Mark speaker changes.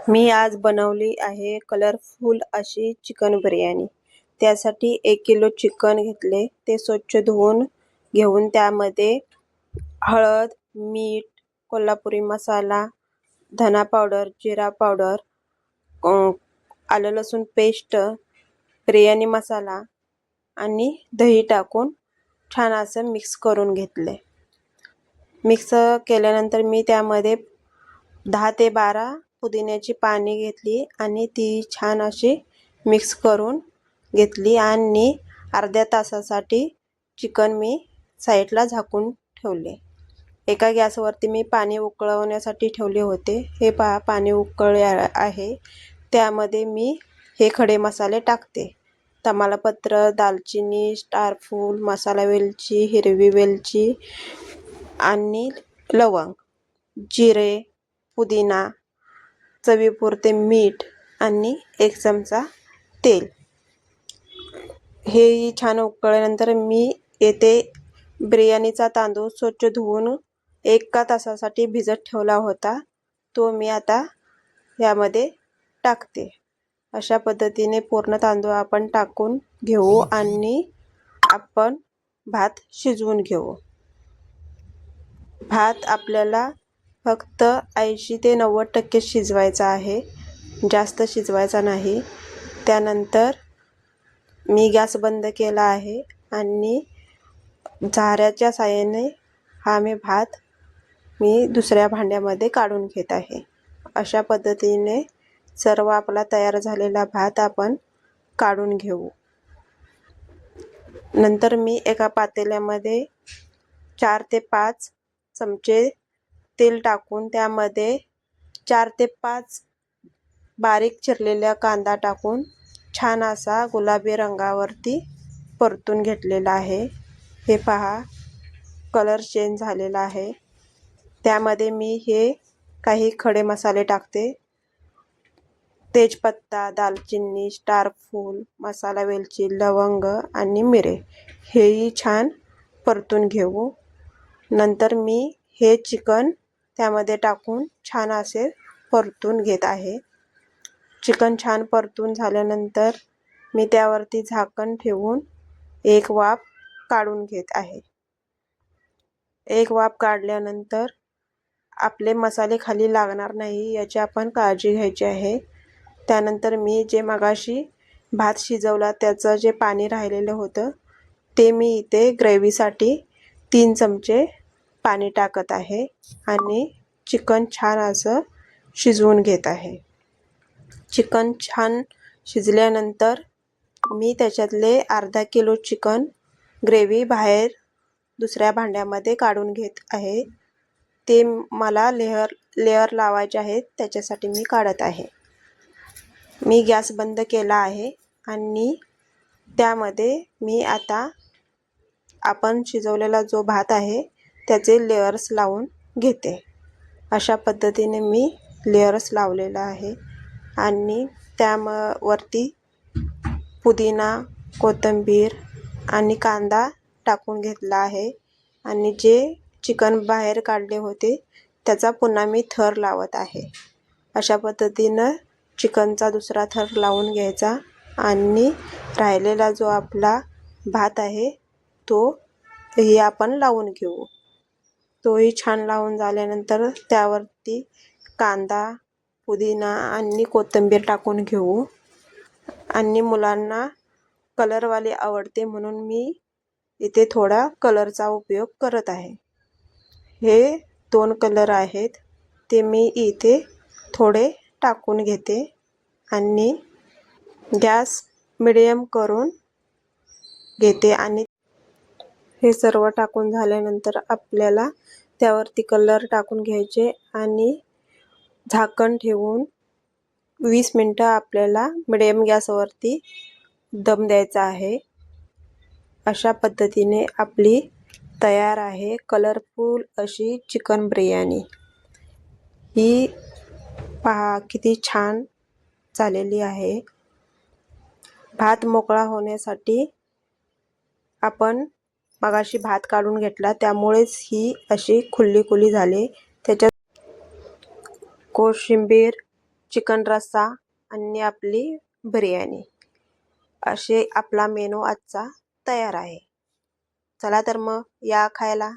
Speaker 1: मी आज बनवली आहे कलरफुल अशी चिकन बिर्याणी। त्यासाठी 1 किलो चिकन घेतले, ते स्वच्छ धुवून घेऊन त्यामध्ये हळद, मीठ, कोल्हापुरी मसाला, धना पावडर, जिरा पावडर, आलं लसूण पेस्ट, बिर्याणी मसाला आणि दही टाकून छान असं मिक्स करून घेतले। मिक्स केल्यानंतर मी त्यामध्ये 10 ते 12 पुदिन्याची पाने घेतली आणि ती छान अशी मिक्स करून घेतली आणि अर्ध्या तासासाठी चिकन मी साईडला झाकून ठेवले। एका गॅसवरती मी पाणी उकळवण्यासाठी ठेवले होते। हे पहा, पाणी उकळले आहे। त्यामध्ये मी हे खडे मसाले टाकते। तमालपत्र, दालचिनी, स्टारफूल, मसाला वेलची, हिरवी वेलची आणि लवंग, जिरे, पुदिना, चवीपुरते मीठ आणि 1 चमचा तेल। हे छान उकळल्यानंतर मी येथे बिर्याणीचा तांदूळ स्वच्छ धुवून 1 तासासाठी भिजत ठेवला होता, तो मी आता यामध्ये टाकते। अशा पद्धतीने पूर्ण तांदूळ आपण टाकून घेऊ आणि आपण भात शिजवून घेऊ। भात आपल्याला फक्त 80 ते 90% शिजवायचा आहे, जास्त शिजवायचा नाही। त्यानंतर मी गॅस बंद केला आहे आणि झाऱ्याच्या साहाय्याने हा भात मी दुसऱ्या भांड्यामध्ये काढून घेत आहे। अशा पद्धतीने सर्व आपला तयार झालेला भात आपण काढून घेऊ। नंतर मी एका पातेल्यामध्ये 4 ते 5 चमचे तेल टाकून त्यामध्ये 4 ते 5 बारीक चिरलेला कांदा टाकून छान असा गुलाबी रंगावरती परतून घेतलेला आहे। हे पहा, कलर चेंज झालेला आहे। त्यामध्ये मी हे काही खडे मसाले टाकते। तेजपत्ता, दालचिनी, स्टारफूल, मसाला वेलची, लवंग आणि मिरे, हेही छान परतून घेऊ। नंतर मी हे चिकन त्यामध्ये टाकून छान असे परतून घेत आहे। चिकन छान परतून झाल्यानंतर मी त्यावरती झाकण ठेवून 1 वाफ काढून घेत आहे। 1 वाफ काढल्यानंतर आपले मसाले खाली लागणार नाही याची आपण काळजी घ्यायची आहे। त्यानंतर मी जे मगाशी भात शिजवला त्याचं जे पाणी राहिलेलं होतं ते मी इथे ग्रेव्हीसाठी 3 चमचे पाणी टाकत आहे आणि चिकन छान असं शिजवून घेत आहे। चिकन छान शिजल्यानंतर मी त्याच्यातले अर्धा किलो चिकन ग्रेव्ही बाहेर दुसऱ्या भांड्यामध्ये काढून घेत आहे। ते मला लेयर लावायचे आहेत, त्याच्यासाठी मी काढत आहे। मी गॅस बंद केला आहे आणि त्यामध्ये मी आता आपण शिजवलेला जो भात आहे त्याचे लेयर्स लावून घेते। अशा पद्धतीने मी लेयर्स लावलेला आहे आणि त्यावरती पुदिना, कोथिंबीर आणि कांदा टाकून घेतला आहे आणि जे चिकन बाहेर काढले होते त्याचा पुन्हा मी थर लावत आहे। अशा पद्धतीनं चिकनचा दुसरा थर लावून घ्यायचा आणि राहिलेला जो आपला भात आहे तोही आपण लावून घेऊ। तोही छान लावून झाल्यानंतर त्यावरती कांदा, पुदिना आणि कोथिंबीर टाकून घेऊ आणि मुलांना कलरवाली आवडते म्हणून मी इथे थोडा कलरचा उपयोग करत आहे। हे 2 कलर आहेत, ते मी इथे थोडे टाकून घेते आणि गॅस मिडियम करून घेते आणि हे सर्व टाकून झाल्यानंतर आपल्याला त्यावरती कलर टाकून घ्यायचे आणि झाकण ठेवून 20 मिनिटं आपल्याला मिडियम गॅसवरती दम द्यायचा आहे। अशा पद्धतीने आपली तयार आहे कलरफुल अशी चिकन बिर्याणी। ही पहा किती छान झालेली आहे। भात मोकळा होण्यासाठी आपण मगाशी भात काढून घेतला, त्यामुळेच ही अशी खुली झाली। त्याच्यात कोशिंबीर चिकन रस्सा आणि आपली बिर्याणी असे आपला मेनू आजचा तयार आहे. चला तर मग या खायला.